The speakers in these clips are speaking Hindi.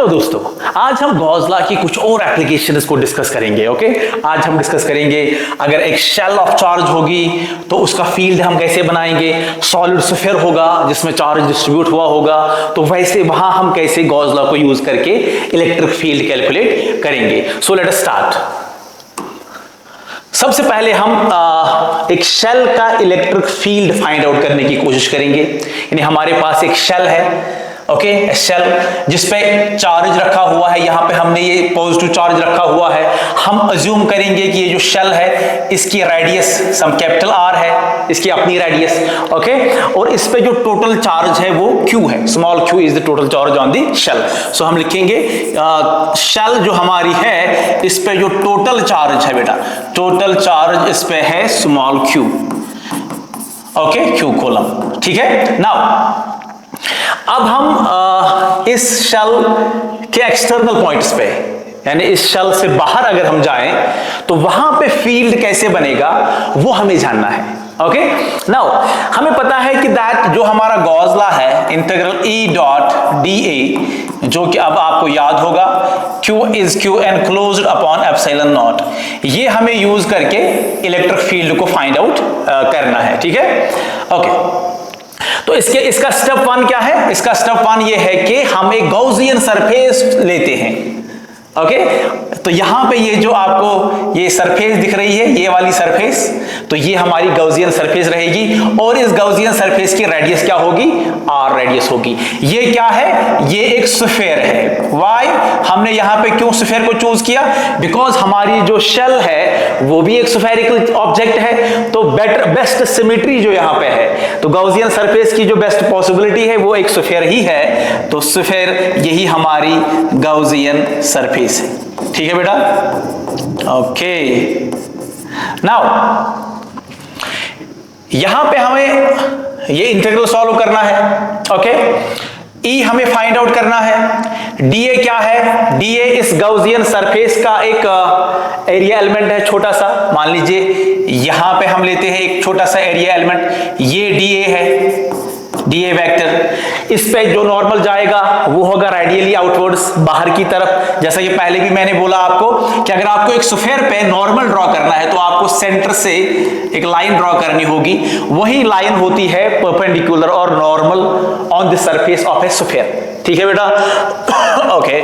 दोस्तों, आज हम गॉस लॉ की कुछ और एप्लीकेशंस को डिस्कस करेंगे। ओके, आज हम डिस्कस करेंगे अगर एक शेल ऑफ चार्ज होगी तो उसका फील्ड हम कैसे बनाएंगे। सॉलिड स्फीयर होगा जिसमें चार्ज डिस्ट्रीब्यूट हुआ होगा, तो वैसे वहां हम कैसे गॉस लॉ को यूज करके इलेक्ट्रिक फील्ड कैलकुलेट करेंगे। So let us start. सबसे पहले हम एक शेल का इलेक्ट्रिक फील्ड फाइंड आउट करने की कोशिश करेंगे। यानी हमारे पास एक शेल है, ओके, शेल जिसपे चार्ज रखा हुआ है। यहां पे हमने ये पॉजिटिव चार्ज रखा हुआ है। हम अज्यूम करेंगे कि ये जो शेल है इसकी रेडियस सम कैपिटल आर है, इसकी अपनी रेडियस, ओके, और इस पे जो टोटल चार्ज है वो क्यू है, small Q is the total charge on the shell. So हम लिखेंगे शेल जो हमारी है इस पे जो टोटल चार्ज है बेटा, टोटल चार्ज इस पे है small Q, okay, Q column, ठीक है। नाउ अब हम इस शेल के एक्सटर्नल पॉइंट्स पे, यानी इस शेल से बाहर अगर हम जाएं तो वहां पे फील्ड कैसे बनेगा वो हमें जानना है। ओके, नाउ हमें पता है कि दैट जो हमारा गॉस लॉ है integral E dot D A, जो कि अब आपको याद होगा Q is Q enclosed upon epsilon not, ये हमें यूज करके इलेक्ट्रिक फील्ड को फाइंड आउट करना है, ठीक है। ओके, तो इसका स्टेप वन क्या है? इसका स्टेप वन ये है कि हम एक गॉसियन सरफेस लेते हैं। ओके, तो यहां पे ये जो आपको ये सरफेस दिख रही है, ये वाली सरफेस, तो ये हमारी गॉसियन सरफेस रहेगी और इस गॉसियन सरफेस की रेडियस क्या होगी? आर रेडियस होगी। ये क्या है? ये एक स्फीयर है। व्हाई हमने यहां पे क्यों स्फीयर को चूज किया? बिकॉज हमारी जो शेल है वो भी एक स्फेरिकल ऑब्जेक्ट है, तो बेस्ट सिमेट्री जो यहां पे है, तो गॉसियन सरफेस की जो बेस्ट पॉसिबिलिटी है वो एक स्फीयर ही है, तो स्फीयर यही हमारी गॉसियन सरफेस, ठीक है बेटा। ओके, नाउ यहां पे हमें ये इंटीग्रल सॉल्व करना है। ओके, ई हमें फाइंड आउट करना है। डीए क्या है? डीए इस गॉसियन सरफेस का एक एरिया एलिमेंट है, छोटा सा। मान लीजिए यहां पे हम लेते हैं एक छोटा सा एरिया एलिमेंट, ये डीए है, डीए वेक्टर। इस पे जो नॉर्मल जाएगा वो होगा रेडियली आउटवर्ड्स, बाहर की तरफ। जैसा कि पहले भी मैंने बोला आपको कि अगर आपको एक स्फीयर पे नॉर्मल ड्रॉ करना है तो आपको सेंटर से एक लाइन ड्रॉ करनी होगी। वही लाइन होती है परपेंडिकुलर और normal on the surface of A sphere, ठीक है बेटा। ओके,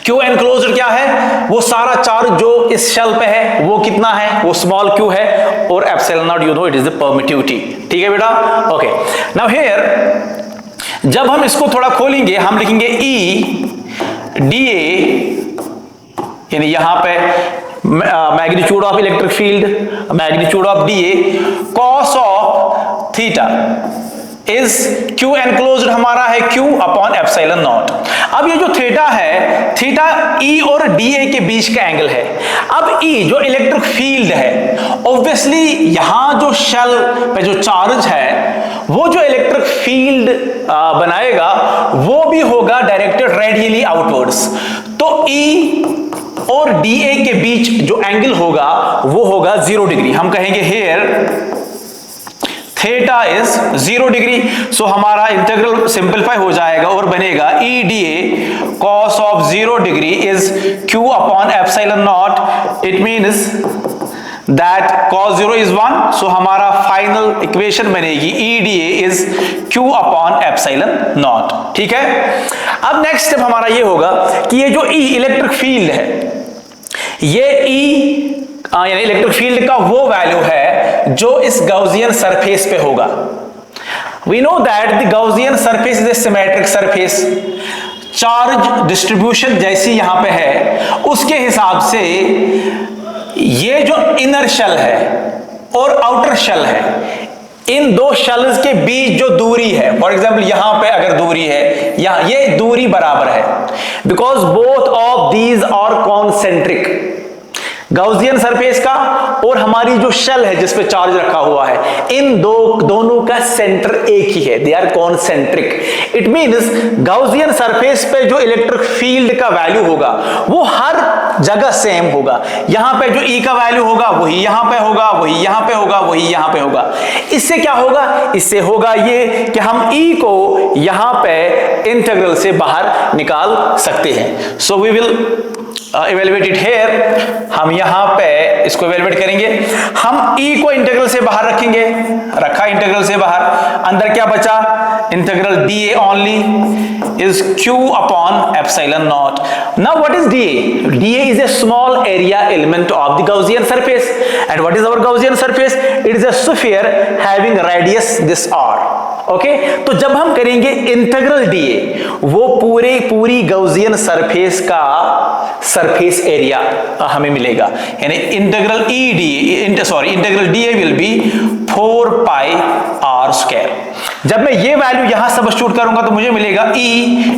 क्यू एनक्लोज्ड क्या है? वो सारा चार्ज जो इस शेल पे है वो कितना है? वो स्मॉल क्यू है, और epsilon not you know it is the permittivity, ठीक है बेटा। ओके, नाउ हियर जब हम इसको थोड़ा खोलेंगे हम लिखेंगे ई डी ए, यानी यहां पे magnitude of electric field, magnitude of D A cos of theta is Q enclosed हमारा है क्यू अपॉन एप्सिलॉन नॉट। अब ये जो थीटा है, थीटा ई और डी ए के बीच का एंगल है। अब ई जो इलेक्ट्रिक फील्ड है, ऑब्वियसली यहां जो शेल पे जो चार्ज है वो जो इलेक्ट्रिक फील्ड बनाएगा वो भी होगा डायरेक्टेड रेडियली आउटवर्ड्स। तो ई और डी ए के बीच जो एंगल होगा वो होगा 0 डिग्री। हम कहेंगे हियर थीटा इज 0 डिग्री। सो हमारा इंटीग्रल सिंपलीफाई हो जाएगा और बनेगा E D A cos of 0 degree is Q upon epsilon not. It means that cos 0 is 1, सो हमारा फाइनल इक्वेशन बनेगी E D A is Q upon epsilon not, ठीक है। अब नेक्स्ट स्टेप हमारा ये होगा कि ये जो ई इलेक्ट्रिक फील्ड है, ये ई यानी इलेक्ट्रिक फील्ड का वो वैल्यू है जो इस गॉसियन सरफेस पे होगा। We know that the Gaussian surface is a symmetric surface. Charge distribution जैसी यहां पे है उसके हिसाब से ये जो इनर शेल है और आउटर शेल है, इन दो शेल्स के बीच जो दूरी है, फॉर एग्जांपल यहां पे अगर दूरी है, यहां ये दूरी बराबर है, because both of these are concentric. Gaussian surface का और हमारी जो शेल है जिस पे चार्ज रखा हुआ है, इन दोनों का सेंटर एक ही है, they are concentric. It means Gaussian surface पे जो इलेक्ट्रिक फील्ड का वैल्यू होगा वो हर जगह सेम होगा। यहां पे जो E का वैल्यू होगा वही यहां पे होगा, वही यहां पे होगा, वही यहां पे होगा। इससे क्या होगा? इससे होगा ये कि हम E को यहां पे इंटीग्रल से बाहर निकाल सकते हैं। So we will evaluate it here. हम यहां पे इसको इवेलुएट करेंगे। हम E को इंटीग्रल से बाहर रखेंगे, रखा इंटीग्रल से बाहर, अंदर क्या बचा? Integral dA only is Q upon epsilon naught. Now what is dA? dA is a small area element of the Gaussian surface. And what is our Gaussian surface? It is a sphere having radius this r. Okay, तो जब हम करेंगे इंटीग्रल dA, वो पूरी गाउसियन सरफेस का सरफेस एरिया हमें मिलेगा। यानी integral integral dA will be 4 pi r square. जब मैं ये वैल्यू यहां सब्स्टिट्यूट करूंगा तो मुझे मिलेगा E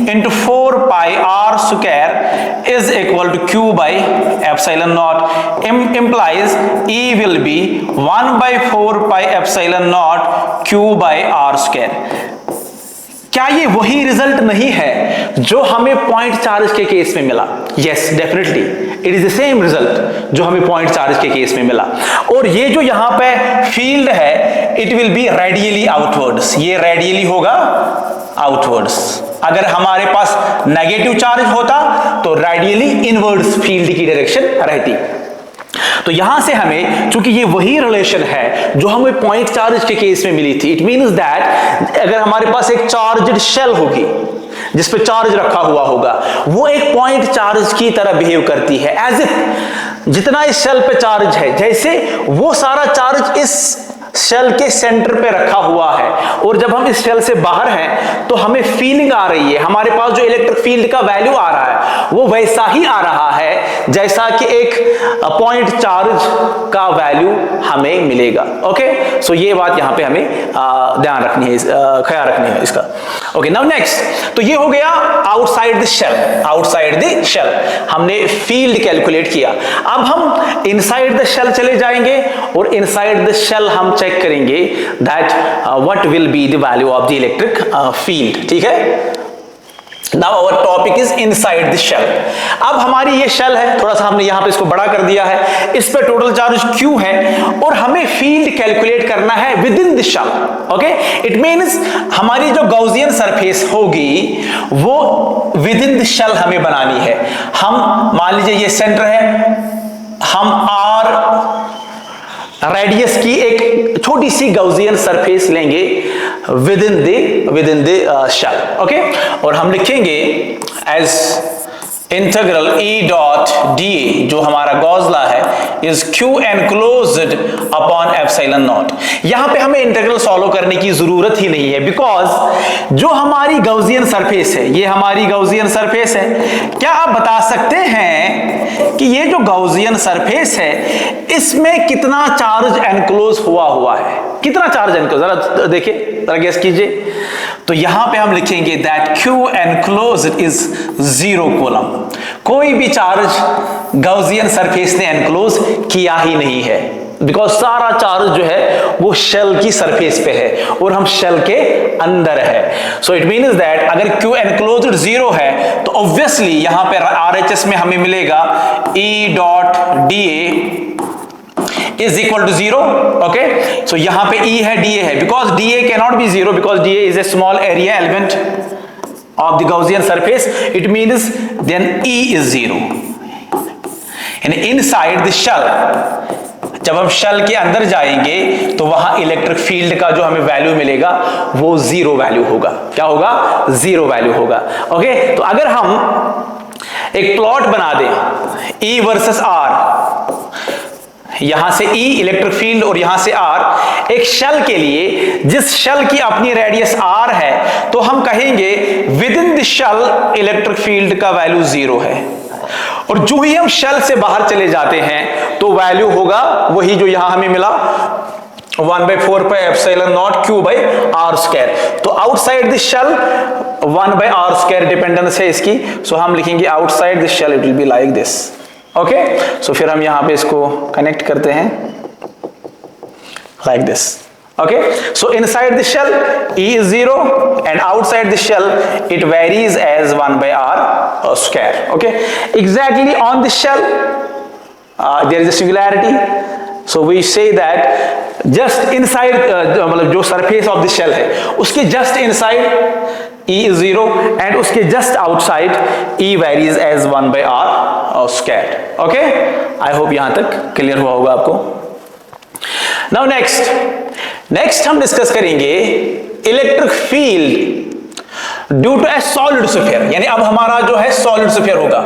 into 4 pi r square is equal to Q by epsilon naught. Implies E will be 1 by 4 pi epsilon naught Q by r square. क्या ये वही रिजल्ट नहीं है जो हमें पॉइंट चार्ज के केस में मिला? Yes, definitely it is the same result जो हमें पॉइंट चार्ज के केस में मिला। और ये जो यहां पे फील्ड है it will B radially outwards, ये रेडियली होगा आउटवर्ड्स। अगर हमारे पास नेगेटिव चार्ज होता तो रेडियली इनवर्ड्स फील्ड की डायरेक्शन रहती। तो यहां से हमें, चूंकि ये वही रिलेशन है जो हमें पॉइंट चार्ज के केस में मिली थी, इट मींस दैट अगर हमारे पास एक चार्ज्ड शेल होगी जिस पे चार्ज रखा हुआ होगा, वो एक पॉइंट चार्ज की तरह बिहेव करती है, एज इफ जितना इस शेल पे चार्ज है जैसे वो सारा चार्ज इस शेल के सेंटर पे रखा हुआ है। और जब हम इस शेल से बाहर हैं तो हमें फीलिंग आ रही है, हमारे पास जो इलेक्ट्रिक फील्ड का वैल्यू आ रहा है वो वैसा ही आ रहा है जैसा कि एक पॉइंट चार्ज का वैल्यू हमें मिलेगा। ओके, सो ये बात यहां पे हमें ध्यान रखनी है, ख्याल रखनी है इसका। ओके, नाउ नेक्स्ट, तो ये हो गया outside the shell. Outside the shell हमने फील्ड कैलकुलेट किया। अब हम इनसाइड द शेल चले जाएंगे और इनसाइड द शेल हम चेक करेंगे that what will be the value of the electric field. ठीक है, now our topic is inside the shell. अब हमारी ये शेल है, थोड़ा सा हमने यहां पे इसको बड़ा कर दिया है, इस पे टोटल चार्ज Q है और हमें फील्ड कैलकुलेट करना है within the shell. Okay, it means हमारी जो गाउसियन सरफेस होगी वो विद इन द शेल हमें बनानी है। हम मान लीजिए ये सेंटर है, हम R रेडियस की एक छोटी सी गाउसियन सरफेस लेंगे within the shell. Okay, और हम लिखेंगे as integral E dot dA, जो हमारा गॉस लॉ है, is Q enclosed upon epsilon naught. यहां पे हमें इंटीग्रल सॉल्व करने की जरूरत ही नहीं है, बिकॉज जो हमारी गाउसियन सरफेस है, ये हमारी गाउसियन सरफेस है। क्या आप बता सकते हैं कि ये जो गाउसियन सरफेस है इसमें कितना चार्ज एनक्लोज हुआ है? कितना चार्ज एनक्लोज, जरा देखिए, जरा गेस कीजिए। तो यहां पे हम लिखेंगे that Q enclosed is 0 coulomb. कोई भी चार्ज गाउसियन सरफेस ने एनक्लोज किया ही नहीं है, बिकॉज सारा चार्ज जो है वो शेल की सरफेस पे है और हम शेल के अंदर है। सो इट मीन्स दैट अगर Q एनक्लोज्ड 0 है तो ऑब्वियसली यहां पे RHS में हमें मिलेगा E dot dA is equal to 0. okay, so यहां पे E है, DA है, because DA cannot be 0 because DA is a small area element of the Gaussian surface. It means then E is 0. and inside the shell, जब हम शेल के अंदर जाएंगे तो वहां इलेक्ट्रिक फील्ड का जो हमें वैल्यू मिलेगा वो 0 वैल्यू होगा। क्या होगा? 0 वैल्यू होगा। ओके, तो अगर हम एक प्लॉट बना दें E वर्सेस R, यहां से E इलेक्ट्रिक फील्ड और यहां से R, एक शेल के लिए जिस शेल की अपनी रेडियस R है, तो हम कहेंगे within the shell electric field का वैल्यू 0 है। और जो ही हम शेल से बाहर चले जाते हैं तो वैल्यू होगा वही जो यहां हमें मिला 1/4 pi epsilon naught Q by R square. तो outside the shell 1/r square dependence है इसकी, सो हम लिखेंगे outside the shell it will be like this. Okay, so फिर हम यहां पे इसको कनेक्ट करते हैं like this. Okay, so inside the shell E is 0 and outside the shell it varies as 1 by r square. Okay, exactly on the shell there is a singularity, so we say that just inside मतलब जो surface of the shell है उसके just inside E is 0 and उसके just outside E varies as 1 by r square. Okay, I hope यहाँ तक clear हुआ होगा आपको. Now next हम डिस्कस करेंगे electric field due to a solid sphere. यानी अब हमारा जो है सॉलिड स्फीयर होगा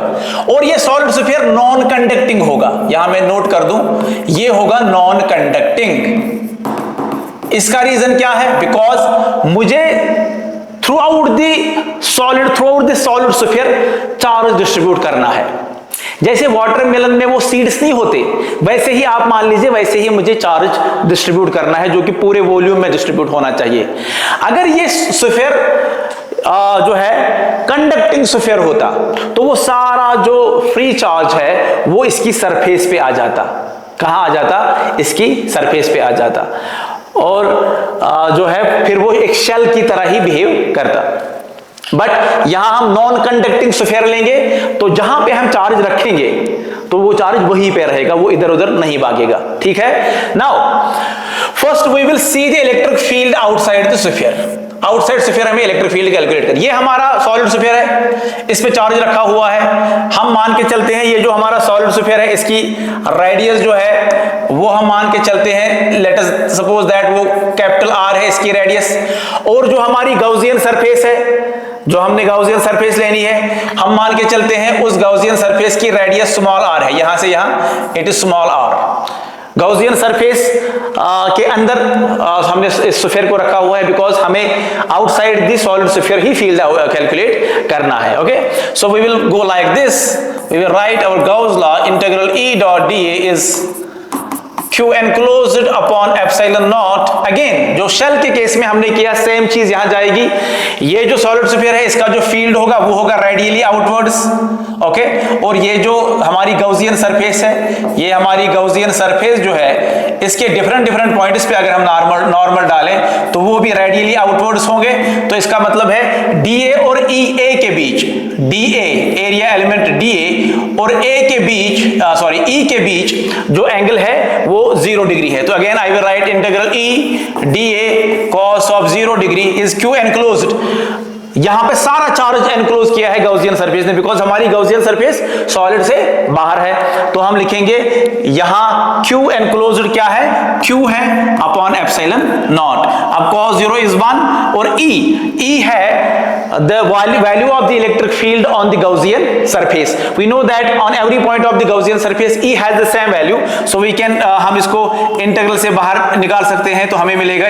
और ये सॉलिड स्फीयर नॉन कंडक्टिंग होगा. यहां मैं नोट कर दूं, ये होगा नॉन कंडक्टिंग. इसका रीजन क्या है? बिकॉज मुझे through out the solid sphere charge distribute करना है. जैसे वाटरमेलन में वो सीड्स नहीं होते, वैसे ही आप मान लीजिए वैसे ही मुझे चार्ज डिस्ट्रीब्यूट करना है जो कि पूरे वॉल्यूम में डिस्ट्रीब्यूट होना चाहिए. अगर ये स्फीयर जो है कंडक्टिंग स्फीयर होता तो वो सारा जो फ्री चार्ज है वो इसकी सरफेस पे आ जाता. कहां आ जाता? इसकी सरफेस पे आ जाता और जो है फिर वो एक शेल की तरह ही बिहेव करता. बट यहां हम नॉन कंडक्टिंग स्फीयर लेंगे तो जहां पे हम चार्ज रखेंगे तो वो चार्ज वहीं पे रहेगा, वो इधर उधर नहीं भागेगा. ठीक है. Now first we will see the electric field outside the sphere. Outside sphere हमें इलेक्ट्रिक फील्ड कैलकुलेट कर. ये हमारा सॉलिड स्फीयर है, इस पे चार्ज रखा हुआ है. हम मान के चलते हैं ये जो हमारा सॉलिड स्फीयर है इसकी रेडियस जो है वो हम मान के चलते हैं, लेट अस सपोज दैट वो कैपिटल R है इसकी रेडियस. और जो हमारी गॉसियन सरफेस है, जो हमने गॉसियन सरफेस लेनी है, हम मान के चलते हैं उस गॉसियन सरफेस की रेडियस स्मॉल r है. यहां से यहां it is small r. Gaussian surface के अंदर हमने इस स्फीयर को रखा हुआ है बिकॉज हमें आउटसाइड द सॉलिड स्फीयर ही फील्ड कैलकुलेट करना है. Okay, so we will go like this. We will write our Gauss law integral E dot dA is Q enclosed upon epsilon naught. Again जो शेल के केस में हमने किया सेम चीज यहां जाएगी. ये जो सॉलिड स्फीयर है इसका जो फील्ड होगा वो होगा रेडियली आउटवर्ड्स. ओके, और ये जो हमारी गॉसियन सरफेस है, ये हमारी गॉसियन सरफेस जो है इसके डिफरेंट पॉइंट्स पे अगर हम नॉर्मल डालें तो वो भी रेडियली आउटवर्ड्स होंगे. तो इसका मतलब है DA और EA के बीच, DA एरिया एलिमेंट DA और A के बीच E के बीच जो एंगल है वो 0 डिग्री है. तो again I will write integral E dA cos of 0 degree is Q enclosed. यहां पे सारा चार्ज एनक्लोज किया है गॉसियन सरफेस ने बिकॉज हमारी गॉसियन सरफेस सॉलिड से बाहर है. तो हम लिखेंगे यहां Q enclosed क्या है? Q है अपॉन एप्सिलॉन नॉट. अब cos 0 इज 1 और E है the value of the electric field on the Gaussian surface. We know that on every point of the Gaussian surface E has the same value, so we can हम इसको इंटीग्रल से बाहर निकाल सकते हैं. तो हमें मिलेगा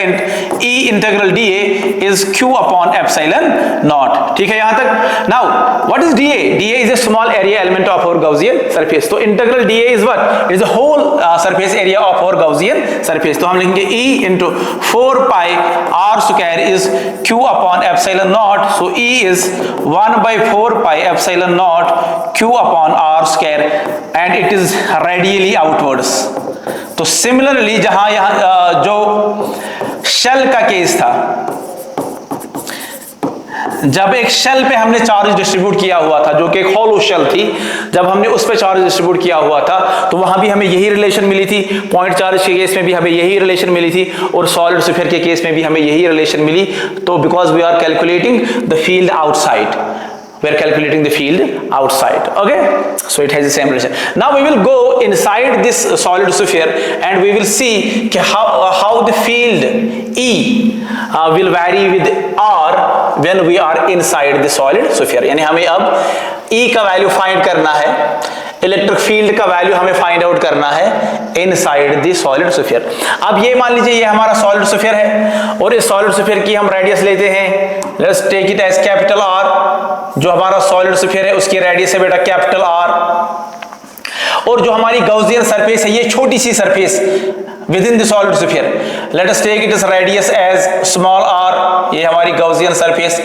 E integral dA is Q upon epsilon naught. ठीक है यहां तक. Now what is dA? dA is a small area element of our Gaussian surface. तो integral dA is what? Is the whole surface area of our Gaussian surface. तो हम लिखेंगे E into 4 pi r square is Q upon epsilon naught. So E is 1 by 4 pi epsilon naught Q upon r square and it is radially outwards. तो सिमिलरली जहां यहां जो शेल का केस था, जब एक शेल पे हमने चार्ज डिस्ट्रीब्यूट किया हुआ था जो कि एक हॉलो शेल थी, जब हमने उस पे चार्ज डिस्ट्रीब्यूट किया हुआ था तो वहां भी हमें यही रिलेशन मिली थी. पॉइंट चार्ज के केस में भी हमें यही रिलेशन मिली थी और सॉलिड स्फीयर के केस में भी हमें यही रिलेशन मिली. तो because we are calculating the field outside, we are calculating the field outside. Okay, so it has the same relation. Now we will go inside this solid sphere and we will see how the field E will vary with R when we are inside the solid sphere. यानी हमें अब E का वैल्यू फाइंड करना है, इलेक्ट्रिक फील्ड का वैल्यू हमें फाइंड आउट करना है इनसाइड द सॉलिड स्फीयर. अब ये मान लीजिए ये हमारा सॉलिड स्फीयर है और इस सॉलिड स्फीयर की हम रेडियस लेते हैं, let's take it as capital R. जो हमारा सॉलिड स्फीयर है उसकी रेडियस है बेटा कैपिटल R. और जो हमारी गॉसियन सरफेस है ये छोटी सी surface within the solid sphere, let us take it as radius as small r. ये हमारी गॉसियन सरफेस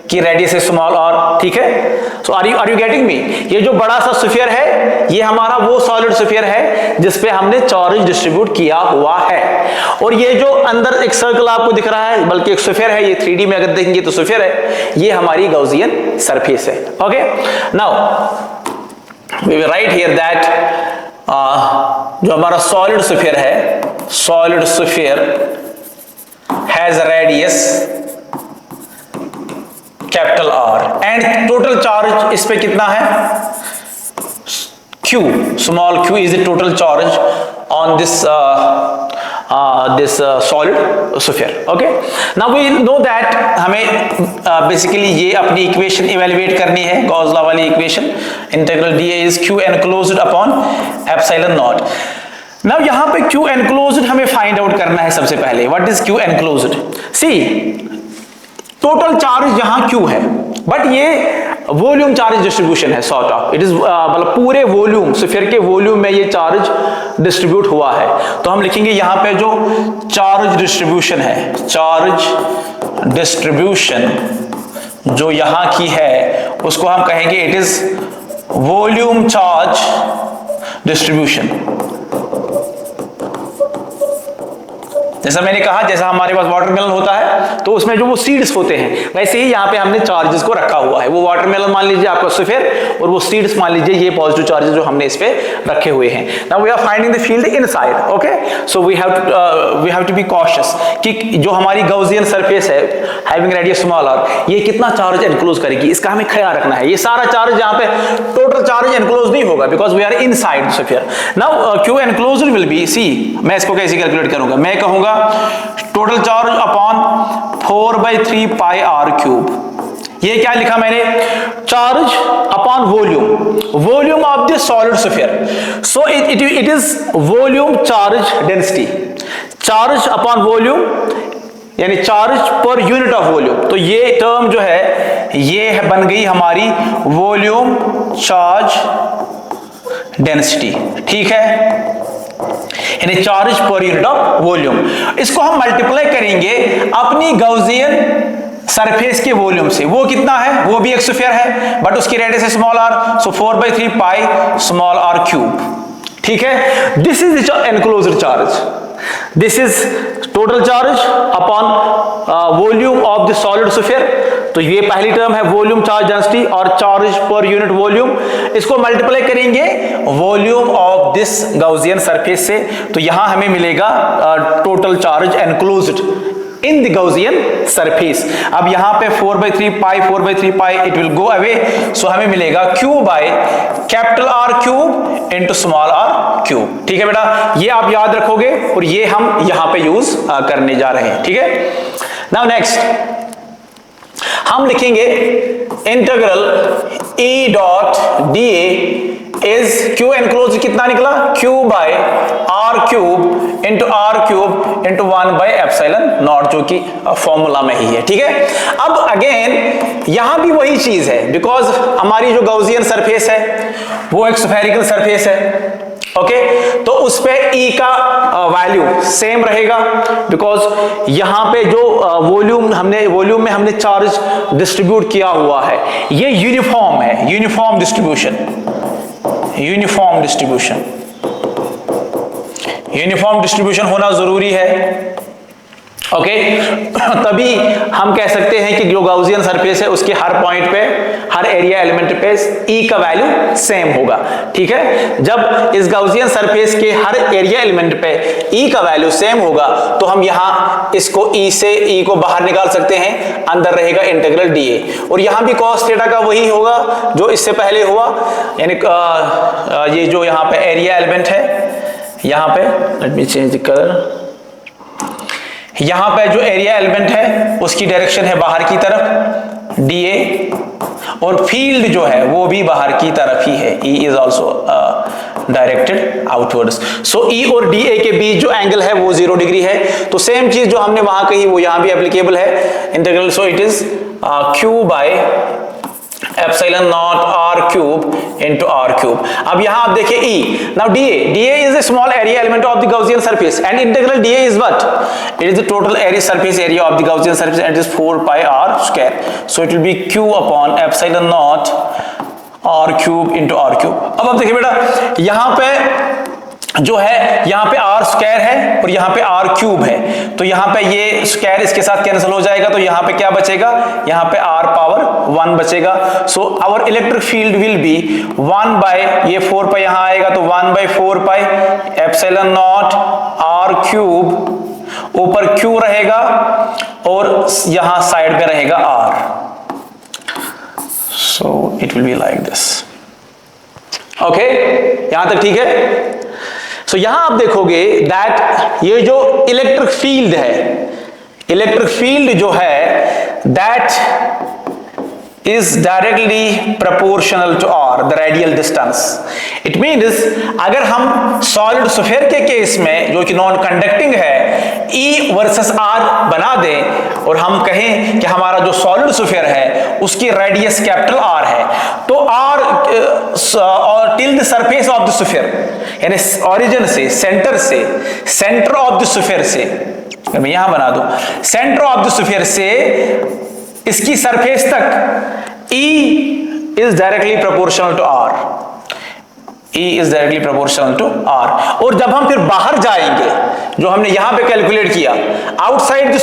की रेडियस है स्मॉल आर, ठीक है। So are you getting me? ये जो बड़ा सा स्फीयर है ये हमारा वो सॉलिड स्फीयर है जिसपे हमने चार्ज डिस्ट्रीब्यूट किया हुआ है, और ये जो अंदर एक सर्कल आपको दिख रहा है, बल्कि एक स्फीयर है, ये 3D में अगर देखेंगे तो स्फीयर है, ये हमारी गाउसियन सरफेस है। Okay, now we will write here that जो हमारा सॉलिड स्फीयर है, solid sphere has radius capital R and total charge इस पे कितना है? Q, small q is the total charge on this solid sphere. Okay, now we know that हमें basically ये अपनी इक्वेशन इवेल्युएट करनी है, गॉस लॉ वाली equation, integral dA is q enclosed upon epsilon naught. Now यहाँ पे q enclosed हमें फाइंड आउट करना है सबसे पहले. What is q enclosed? See, total charge यहां Q है, बट ये वॉल्यूम चार्ज डिस्ट्रीब्यूशन है, सॉर्ट ऑफ इट इज, मतलब पूरे वॉल्यूम स्फीयर के वॉल्यूम में ये चार्ज डिस्ट्रीब्यूट हुआ है। तो हम लिखेंगे यहां पे जो चार्ज डिस्ट्रीब्यूशन है, चार्ज डिस्ट्रीब्यूशन जो यहां की है उसको हम कहेंगे it is volume charge distribution. जैसा मैंने कहा, जैसा हमारे पास वाटरमेलन होता है तो उसमें जो वो सीड्स होते हैं, वैसे ही यहाँ पे हमने चार्जेस को रखा हुआ है। वो वाटरमेलन मान लीजिए आपका स्फीयर, और वो सीड्स मान लीजिए ये पॉजिटिव चार्जेस जो हमने इस पे रखे हुए हैं। Now we are finding the field inside. Okay, so we have to be cautious कि जो हमारी गाउसियन सरफेस है हैविंग रेडियस स्मॉल r, ये कितना चार्ज एनक्लोज करेगी, इसका हमें ख्याल रखना है। ये सारा चार्ज यहाँ पे टोटल चार्ज एनक्लोज नहीं होगा because we are inside sphere. Now Q enclosed will be, see मैं इसको कैसे कैलकुलेट करूंगा, मैं कहूंगा total charge upon 4/3 pi r cube. ये क्या लिखा मैंने? Charge upon volume, volume of the solid sphere. So it is volume charge density, charge upon volume यानी charge per unit of volume. तो ये टर्म जो है ये बन गई हमारी वॉल्यूम चार्ज डेंसिटी, ठीक है, यानी charge per unit of volume. इसको हम मल्टीप्लाई करेंगे अपनी गाउसियन सरफेस के वॉल्यूम से। वो कितना है? वो भी एक स्फीयर है बट उसकी रेडियस है स्मॉल r, सो 4/3 पाई स्मॉल r क्यूब, ठीक है। This is the enclosed charge, this is total charge upon volume of the solid sphere. तो ये पहली टर्म है वॉल्यूम चार्ज डेंसिटी और चार्ज पर यूनिट वॉल्यूम। इसको मल्टीप्लाई करेंगे volume of this Gaussian surface से, तो यहां हमें मिलेगा total charge enclosed in the Gaussian surface. अब यहां पे 4/3 पाई it will go away, so हमें मिलेगा Q by capital R cube into small r cube, ठीक है बेटा। ये आप याद रखोगे और ये हम यहां पे यूज करने जा रहे हैं, ठीक है। नाउ नेक्स्ट हम लिखेंगे integral E dot dA is Q enclose कितना निकला? Q by R cube into R cube into 1/ε0, जो कि फॉर्मूला में ही है, ठीक है। अब अगेन यहां भी वही चीज है बिकॉज हमारी जो गाउसियन सरफेस है वो एक स्फेरिकल सरफेस है, ओके, तो उस पे E का वैल्यू सेम रहेगा बिकॉज यहां पे जो वॉल्यूम में हमने चार्ज डिस्ट्रीब्यूट किया हुआ है ये यूनिफॉर्म है, यूनिफॉर्म डिस्ट्रीब्यूशन, यूनिफॉर्म डिस्ट्रीब्यूशन होना जरूरी है, ओके। तभी हम कह सकते हैं कि जो गाउसियन सरफेस है उसके हर पॉइंट पे, हर एरिया एलिमेंट पे E का वैल्यू सेम होगा, ठीक है। जब इस गाउसियन सरफेस के हर एरिया एलिमेंट पे E का वैल्यू सेम होगा तो हम यहां इसको E से E को बाहर निकाल सकते हैं, अंदर रहेगा इंटीग्रल dA, और यहां भी cos थीटा का वही होगा जो इससे पहले हुआ, यानी ये जो यहां पे एरिया एलिमेंट है, यहां पे लेट मी चेंज कलर, यहां पे जो एरिया एलिमेंट है उसकी डायरेक्शन है बाहर की तरफ dA, और फील्ड जो है वो भी बाहर की तरफ ही है, E is also directed outwards. So E और dA के बीच जो एंगल है वो 0 डिग्री है, तो सेम चीज जो हमने वहां कही वो यहां भी एप्लीकेबल है integral. So it is Q by epsilon not are cube into R cube. अब यहां आप देखिए E, now dA is the small area element of the Gaussian surface and integral dA is what, it is the total area surface area of the Gaussian surface and it is 4 pi R square, so it will be Q upon epsilon not are cube into R cube. अब आप देखिए बेटा यहां पे जो है यहां पे आर स्क्वायर है और यहां पे आर क्यूब है, तो यहां पे ये स्क्वायर इसके साथ कैंसिल हो जाएगा, तो यहां पे क्या बचेगा, यहां पे आर पावर 1 बचेगा। So our electric field will be 1 by ये 4 पाई यहां आएगा तो 1 by 4 pi epsilon not are cube, ऊपर क्यू रहेगा और यहां साइड पे रहेगा r, so it will be like this. Okay, यहां तक ठीक है। सो यहां आप देखोगे दैट ये जो इलेक्ट्रिक फील्ड है, इलेक्ट्रिक फील्ड जो है that is directly proportional to r the radial distance. It means अगर हम सॉलिड स्फीयर के केस में जो कि नॉन कंडक्टिंग है ई वर्सेस आर बना दें और हम कहें कि हमारा जो सॉलिड स्फीयर है उसकी रेडियस कैपिटल आर है, तो r till the surface of the sphere, यानी ओरिजिन से, सेंटर ऑफ द स्फीयर से, मैं यहां बना दूं सेंटर ऑफ द स्फीयर से इसकी सरफेस तक E is directly proportional to R, E is directly proportional to R। और जब हम फिर बाहर जाएंगे, जो हमने यहां पे कैलकुलेट किया, outside the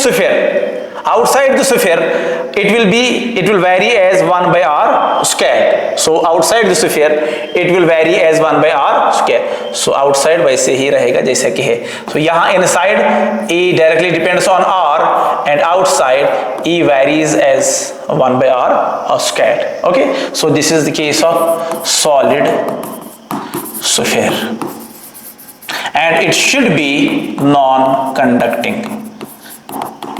sphere it will vary as 1 by r squared, so outside the sphere it will vary as 1 by r squared, so outside वैसे ही रहेगा जैसा कि है। so यहाँ inside E directly depends on r and outside E varies as 1 by r squared। okay, so this is the case of solid sphere and it should be non-conducting,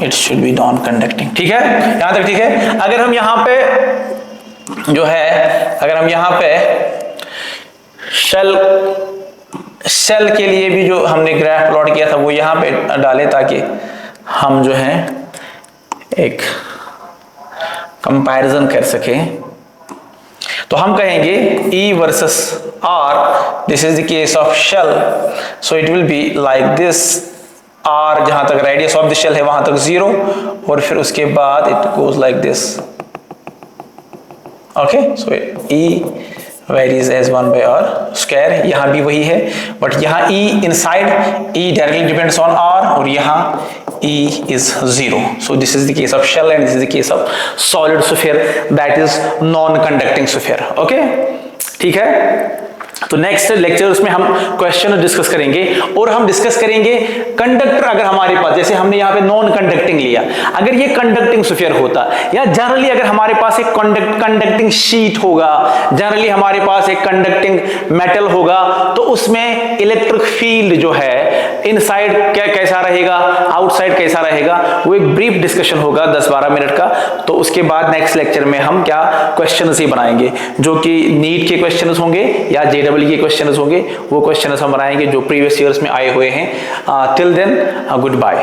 it should be non conducting. ठीक है, यहां तक ठीक है। अगर हम यहां पे जो है, अगर हम यहां पे शेल के लिए भी जो हमने ग्राफ प्लॉट किया था वो यहां पे डाले ताकि हम जो है एक कंपैरिजन कर सकें, तो हम कहेंगे E versus R, this is the case of shell, so it will be like this, R जहां तक रेडियस ऑफ द शेल है वहां तक 0 और फिर उसके बाद it goes like this. Okay, so E varies as 1 by r square, यहां भी वही है बट यहां E inside E directly depends on R और यहां E is 0, so this is the case of shell and this is the case of solid sphere, that is non-conducting sphere। okay, ठीक है। तो नेक्स्ट लेक्चर उसमें हम क्वेश्चन डिस्कस करेंगे और हम डिस्कस करेंगे कंडक्टर अगर हमारे पास, जैसे हमने यहाँ पे नॉन कंडक्टिंग लिया, अगर ये कंडक्टिंग स्फीयर होता या जनरली अगर हमारे पास एक कंडक्टिंग शीट होगा, जनरली हमारे पास एक कंडक्टिंग मेटल होगा, तो उसमें इलेक्ट्रिक फील्ड जो है इनसाइड क्या कैसा रहेगा, आउटसाइड कैसा रहेगा, वो एक ब्रीफ डिस्कशन होगा 10-12 मिनट का। तो उसके बाद नेक्स्ट लेक्चर में हम क्या क्वेश्चन ही बनाएंगे, जो कि नीट के क्वेश्चन होंगे या JEE के क्वेश्चंस होंगे, वो क्वेश्चंस हम बनाएंगे जो प्रीवियस ईयर्स में आए हुए हैं। Till then good bye.